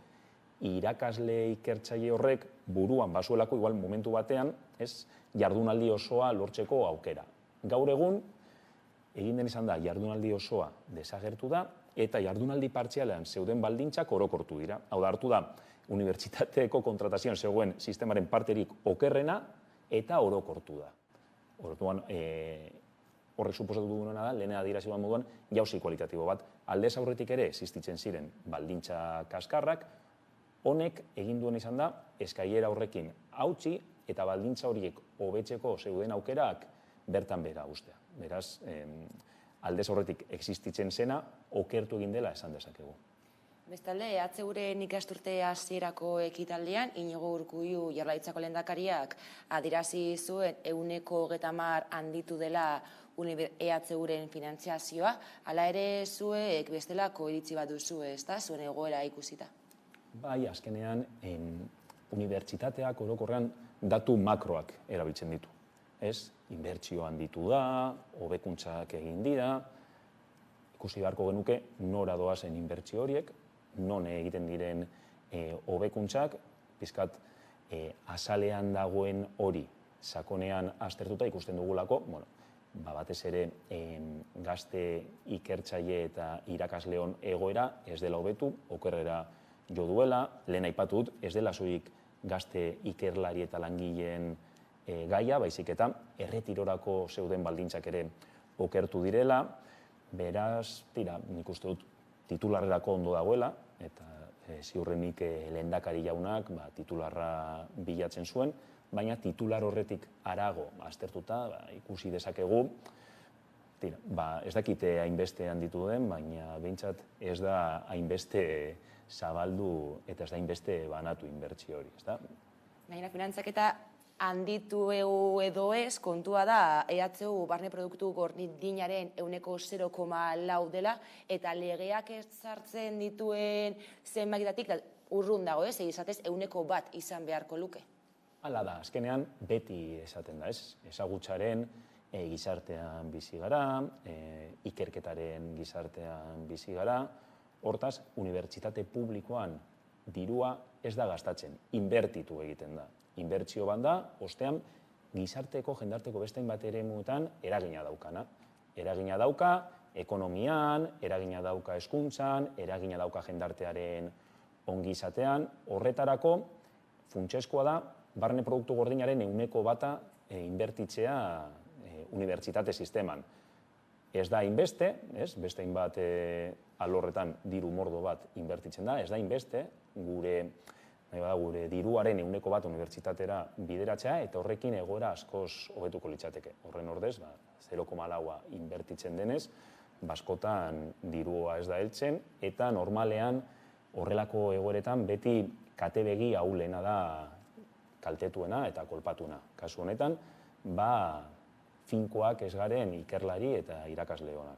irakasle ikertzaile horrek buruan bazuelako igual momentu batean, ez, jardunaldi osoa lortzeko aukera. Gaur egun, egin den izan da, jardunaldi osoa desagertu da, eta jardunaldi partzialean zeuden baldintzak orokortu dira. Hau da, hartu da, unibertsitateeko kontratazioan zegoen sistemaren parterik okerrena, eta orokortu da. Orduan, horrek suposatu duena da, lehena adierazi moduan, jauzi kualitatibo bat. Aldez aurretik ere, existitzen ziren baldintza kaskarrak, honek egin duen izan da, eskaiera horrekin hautsi eta baldintza horiek hobetzeko zeuden aukerak bertan bera ustea. Beraz, aldez horretik existitzen zena, okertu egin dela esan dezakegu. Bestalde, EHUren ikasturte hasierako ekitaldian, Inigo Urkullu Jaurlaritzako lehendakariak adierazi zuen 30% handitu dela EHUren finantziazioa, hala ere zuek bestelako iritzi bat duzu, ezta, zuen egoera ikusita? Bai, azkenean, unibertsitateak orokorrean datu makroak erabiltzen ditu. Ez, inbertsio handitu da, hobekuntzak egin dira, ikusi beharko genuke nora doazen inbertsio horiek, non egiten diren hobekuntzak, pizkat azalean dagoen hori sakonean aztertuta ikusten dugulako, batez ere gazte ikertzaile eta irakasleon egoera ez dela hobetu, okerrera jo duela, lehen aipatut, ez dela soilik gazte ikerlari eta langileen gaia, baizik eta erretirorako zeuden baldintzak ere okertu direla, beraz, nik uste dut titularrerako ondo dagoela, eta ziurrenik lehendakari jaunak titularra bilatzen zuen, baina titular horretik harago aztertuta ikusi dezakegu, ez dakite hainbeste handitu den, baina behintzat ez da hainbeste zabaldu eta ez da hainbeste banatu inbertsio hori, ez da? Gainera, finantzaketa handitu edo ez, kontua da, EHU barne produktu gordinaren 0,4 dela, eta legeak ezartzen dituen zenbakitatik urrun dago, ez? Izatez, 1% izan beharko luke. Hala da, azkenean beti esaten da, ez? Ezagutzaren gizartean bizi gara, ikerketaren gizartean bizi gara, hortaz, unibertsitate publikoan dirua ez da gastatzen, inbertitu egiten da. Inbertsio bat da, ostean, gizarteko, jendarteko bestein bat eremuetan eragina daukana. Eragina dauka ekonomian, eragina dauka hezkuntzan, eragina dauka jendartearen ongizatean. Horretarako, funtsezkoa da, barne produktu gordinaren 1% inbertitzea unibertsitate sisteman. Ez da inbeste, beste hainbat alorretan diru mordo bat inbertitzen da, ez da inbeste gure diruaren 1% unibertsitatera bideratzea eta horrekin egoera askoz hobetuko litzateke. Horren ordez, 0,4 inbertitzen denez, askotan dirua ez da heltzen eta normalean horrelako egoeretan beti katebegi ahulena da kaltetuena eta kolpatuna. Kasu honetan, finkoak ez garen ikerlari eta irakasle onak.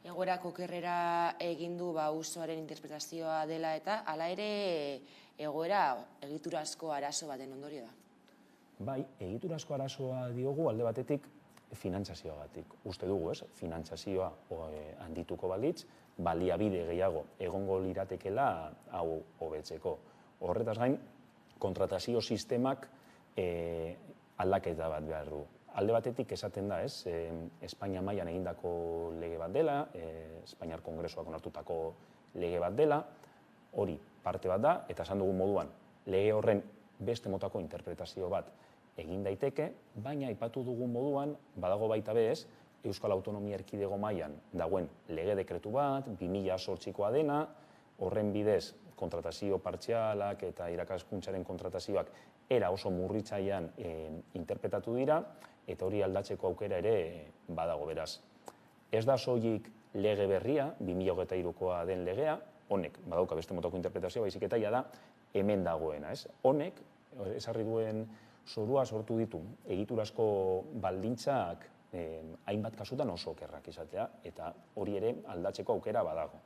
Egoerak okerrera egin du usoaren interpretazioa dela eta hala ere egoera egiturazko arazo baten ondorio da. Bai, egiturazko arazoa diogu alde batetik finantzazioagatik. Uste dugu, ez? Finantzazioa handituko balitz, baliabide gehiago egongo liratekela hau hobetzeko. Horretaz gain, kontratazio sistemak aldaketa bat behar du. Alde batetik esaten da, ez, Espainia mailan egindako lege bat dela, Espainiar Kongresuak onartutako lege bat dela, hori parte bat da, eta esan dugun moduan, lege horren beste motako interpretazio bat egin daiteke, baina aipatu dugun moduan, badago baita bez, Euskal Autonomia Erkidego mailan dagoen lege dekretu bat, 2008koa dena, horren bidez kontratazio partzialak eta irakaskuntzaren kontratazioak era oso murritzailean interpretatu dira, eta hori aldatzeko aukera ere badago beraz. Ez da soilik lege berria, 2023koa den legea, honek badauka beste motako interpretazioa, baizik eta da hemen dagoena, ez? Honek, esarri duen zorua sortu ditu, egiturazko baldintzak hainbat kasutan oso okerrak izatea, eta hori ere aldatzeko aukera badago.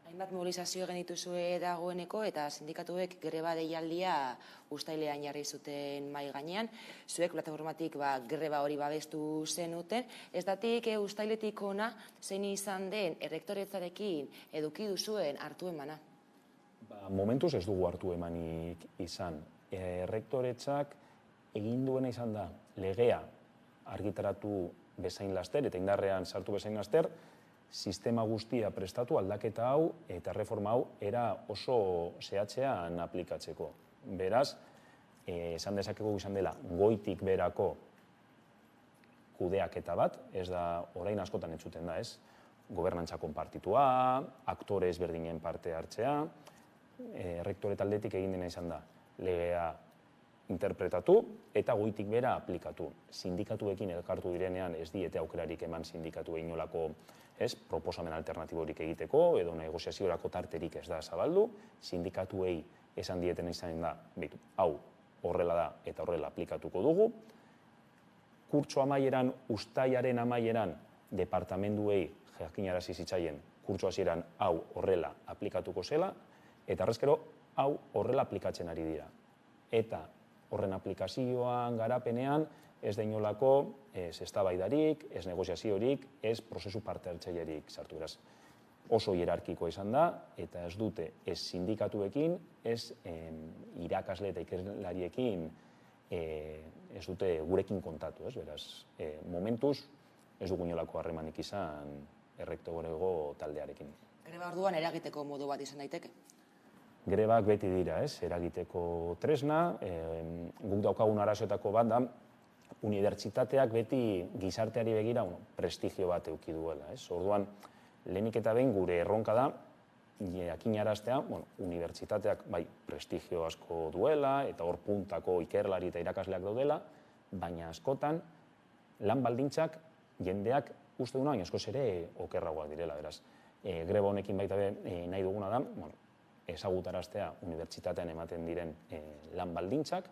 Hainbat mobilizazio egin dituzue dagoeneko eta sindikatuek greba deialdia uztailean jarri zuten mahai gainean. Zuek plataformatik greba hori babestu zenuten. Ez datik uztailetik ona zein izan den errektoretzarekin eduki duzuen hartu emana? Momentuz ez dugu hartu emanik izan. Errektoretzak egin duena izan da legea argitaratu bezain laster eta indarrean sartu bezain laster, sistema guztia prestatu aldaketa hau eta reforma hau era oso zehatzean aplikatzeko. Beraz, esan dezakegu izan dela goitik berako kudeaketa bat, ez da orain askotan entzuten da, ez? Gobernantza konpartitua, aktore ezberdinen parte hartzea, errektore taldetik egin dena izan da legea interpretatu eta goitik bera aplikatu. Sindikatuekin elkartu direnean ez diete aukerarik eman sindikatu inolako proposamen alternatiborik egiteko edo negoziaziorako tarterik ez da zabaldu. Sindikatuei esan dieten izan da, hau horrela da eta horrela aplikatuko dugu. Kurtso amaieran, ustaiaren amaieran, departamenduei jakinarazi zitzaien kurtso hasieran hau horrela aplikatuko zela, eta arrezkero hau horrela aplikatzen ari dira. Eta horren aplikazioan, garapenean, ez da inolako ez eztabaidarik, ez negoziaziorik, ez prozesu parte hartzailerik sartu. Beraz, oso hierarkiko izan da, eta ez dute ez sindikatuekin, ez irakasle eta ikerlariekin ez dute gurekin kontatu. Beraz, momentuz ez dugu inolako harremanik izan errektogorego taldearekin. Greba orduan eragiteko modu bat izan daiteke? Grebak beti dira, eragiteko tresna, guk daukagun arazoetako bat da, unibertsitateak beti gizarteari begira prestigio bat eduki duela. Orduan, lehenik eta behin gure erronka da, jakinaraztea, unibertsitateak bai prestigio asko duela, eta hor puntako ikerlari eta irakasleak daudela, baina askotan, lan baldintzak jendeak uste duna, askoz ere okerragoak direla. Beraz, greba honekin baita nahi duguna da, ezagutaraztea unibertsitatean ematen diren lan baldintzak,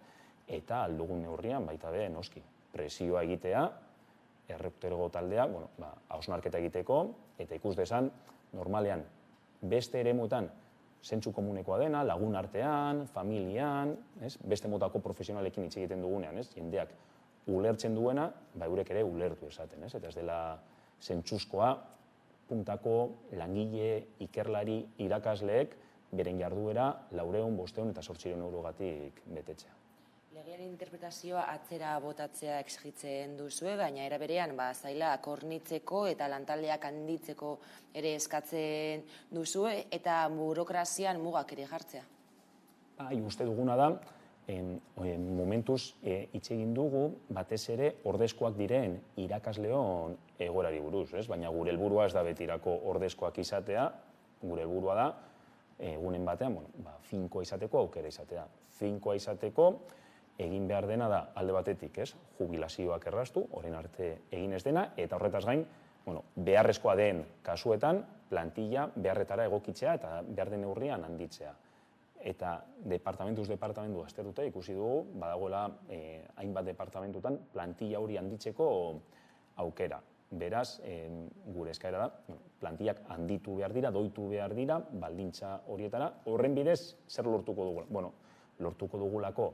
eta aldugun neurrian baita be, noski, presioa egitea, errektorego taldea, hausnarketa egiteko, eta ikus desan, normalean, beste eremuetan, zentzu komunekoa dena, lagun artean, familian, beste motako profesionalekin hitz egiten dugunean, jendeak ulertzen duena, eurek ere ulertu esaten, eta ez dela zentzuzkoa, puntako langile, ikerlari, irakasleek, beren jarduera 400, 500 eta 800 eurogatik betetzea. Legearen interpretazioa atzera botatzea exigitzen duzue, baina era berean zailak hornitzeko eta lantaldeak handitzeko ere eskatzen duzue eta burokrazian mugak ere jartzea. Uste duguna da, momentuz hitz egin dugu batez ere ordezkoak diren irakasleon egoerari buruz, baina gure helburua ez da betirako ordezkoak izatea, gure helburua da egunen batean, finkoa izateko aukera izatea. Finkoa izateko egin behar dena da alde batetik, jubilazioak erraztu, orain arte egin ez dena, eta horretaz gain, beharrezkoa den kasuetan, plantilla beharretara egokitzea eta behar den neurrian handitzea. Eta departamentuz departamentu aztertuta ikusi dugu, badagoela hainbat departamentutan plantilla hori handitzeko aukera. Beraz, gure eskaera da, plantillak handitu behar dira, doitu behar dira, baldintza horietara. Horren bidez, zer lortuko dugu? Lortuko dugulako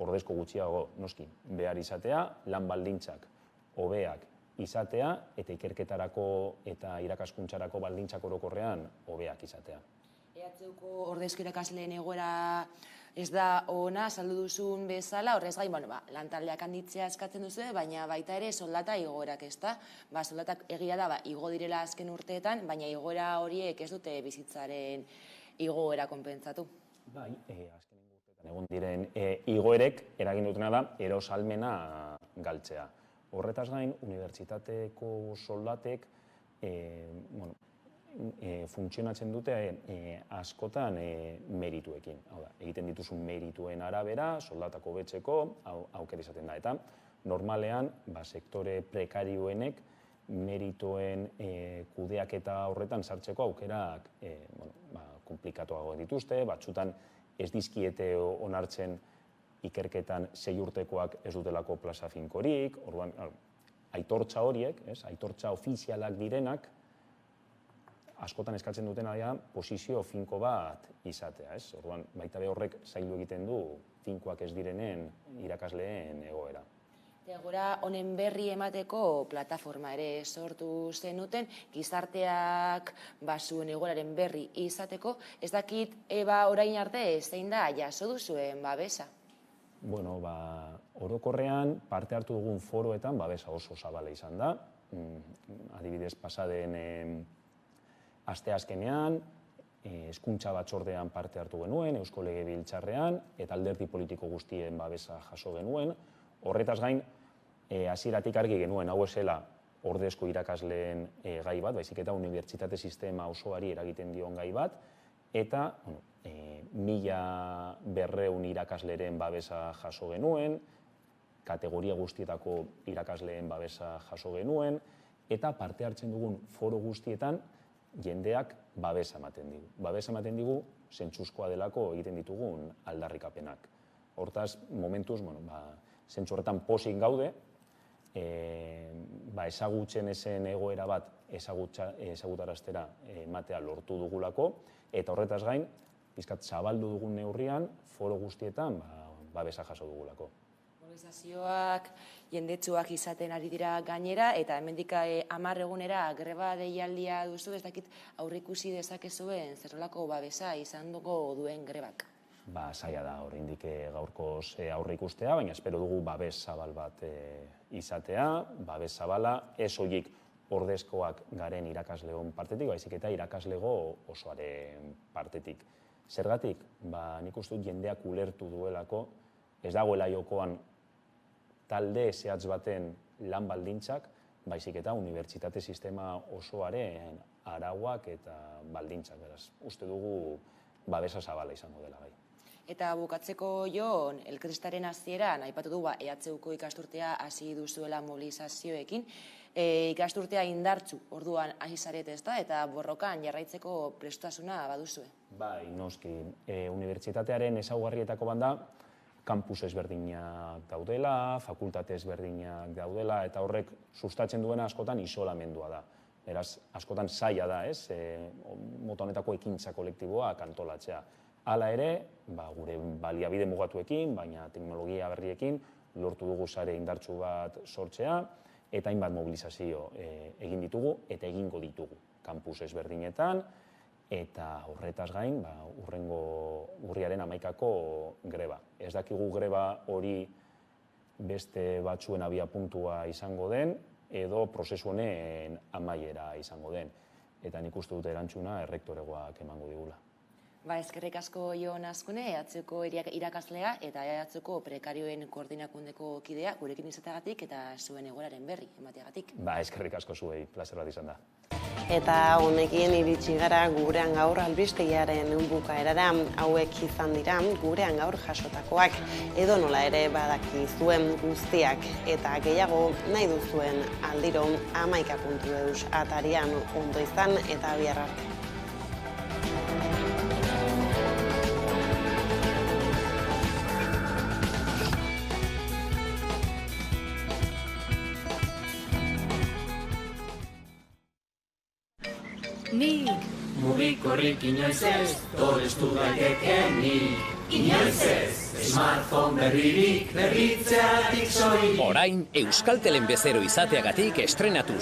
ordezko gutxiago noski behar izatea, lan baldintzak hobeak izatea, eta ikerketarako eta irakaskuntzarako baldintzak orokorrean hobeak izatea. EHUko ordezko irakasleen egoera ez da ona, saldu duzun bezala, horrez gain, lantaldeak handitzea eskatzen duzu, baina baita ere soldata igoerak ez da. Soldatak egia da, igo direla azken urteetan, baina igoera horiek ez dute bizitzaren igoera konpentsatu. Bai, azken urteetan egon diren igoerek eragin dutena da erosalmena galtzea. Horretaz gain, unibertsitateko soldatek funtzionatzen dute askotan merituekin. Egiten dituzun merituen arabera, soldatako betzeko aukera izaten da. Eta normalean, sektore prekarioenek meritoen kudeaketa horretan sartzeko aukerak komplikatuago dituzte, batzutan ez dizkiete onartzen ikerketan 6 urtekoak ez dutelako plaza finkorik, orduan, aitortza horiek, aitortza ofizialak direnak, askotan eskatzen dutena da posizio finko bat izatea. Orduan, baita be horrek zaildu egiten du finkoak ez direnen irakasleen egoera. Gora honen berri emateko plataforma ere sortu zenuten, gizarteak zuen egoeraren berri izateko, ez dakit orain arte zein da jaso duzuen babesa? Bueno, orokorrean parte hartu dugun foroetan babesa oso zabala izan da. Adibidez, pasaden asteazkenean, hezkuntza batzordean parte hartu genuen, Eusko Legebiltzarrean, eta alderdi politiko guztien babesa jaso genuen. Horretaz gain, hasieratik argi genuen, hau esela ordezko irakasleen gai bat, baizik eta unibertsitate sistema osoari eragiten dion gai bat, eta 1.200 irakasleren babesa jaso genuen, kategoria guztietako irakasleen babesa jaso genuen, eta parte hartzen dugun foro guztietan jendeak babesa ematen digu. Babesa ematen digu zentzuzkoa delako egiten ditugun aldarrikapenak. Hortaz, momentuz, zentzu horretan pozik gaude, ezagutzen ezen egoera bat ezagutaraztera ematea lortu dugulako, eta horretaz gain, pizkat zabaldu dugun neurrian, foro guztietan babesa jaso dugulako. Mobilizazioak jendetsuak izaten ari dira gainera, eta hemendik 10 egunera greba deialdia duzu, ez dakit aurreikusi dezakezuen zerrelako babesa izan dugu duen grebak. Zaila da oraindik gaurkoz aurreikustea, baina espero dugu babes zabal bat izatea, babes zabala ez horiek ordezkoak garen irakasleon partetik, baizik eta irakaslego osoaren partetik. Zergatik? Nik uste dut jendeak ulertu duelako, ez dagoela jokoan talde zehatz baten lan baldintzak, baizik eta unibertsitate sistema osoaren arauak eta baldintzak. Beraz, uste dugu babesa zabala izango dela gai. Eta bukatzeko Jon, elkarrizketaren hasieran aipatu du EHUko ikasturtea hasi duzuela mobilizazioekin. Ikasturtea indartsu orduan hasi zarete, ezta, eta borrokan jarraitzeko prestasuna baduzue. Bai, noski. Unibertsitatearen ezaugarrietako banda, kampus ezberdinak daudela, fakultate ezberdinak daudela, eta horrek sustatzen duena askotan isolamendua da. Beraz, askotan zaila da, ez, mota honetako ekintza kolektiboak antolatzea. Hala ere, gure baliabide mugatuekin, baina teknologia berriekin, lortu dugu sare indartsu bat sortzea, eta hainbat mobilizazio egin ditugu eta egingo ditugu kampus ezberdinetan, eta horretaz gain, urrengo urriaren 11ko greba. Ez dakigu greba hori beste batzuen abiapuntua izango den, edo prozesu honen amaiera izango den. Eta nik uste dut erantzuna errektoregoak emango digula. Eskerrik asko Jon Azkune, EHUko irakaslea eta EHUko prekarioen koordinakundeko kidea, gurekin izateagatik eta zuen egoeraren berri emateagatik. Eskerrik asko zuei, plazer bat izan da. Eta honekin iritsi gara gurean gaur albistegiaren bukaerara, hauek izan dira gurean gaur jasotakoak, edo nola ere badakizuen guztiak eta gehiago nahi duzuen aldiro 11.eus atarian ondo izan eta bihar arte. Nik mugikorrik inoiz ez, tolestu daitekenik. Inoiz ez, smartphone berririk berritzeatik soilik. Orain, Euskaltelen bezero izateagatik estrenatu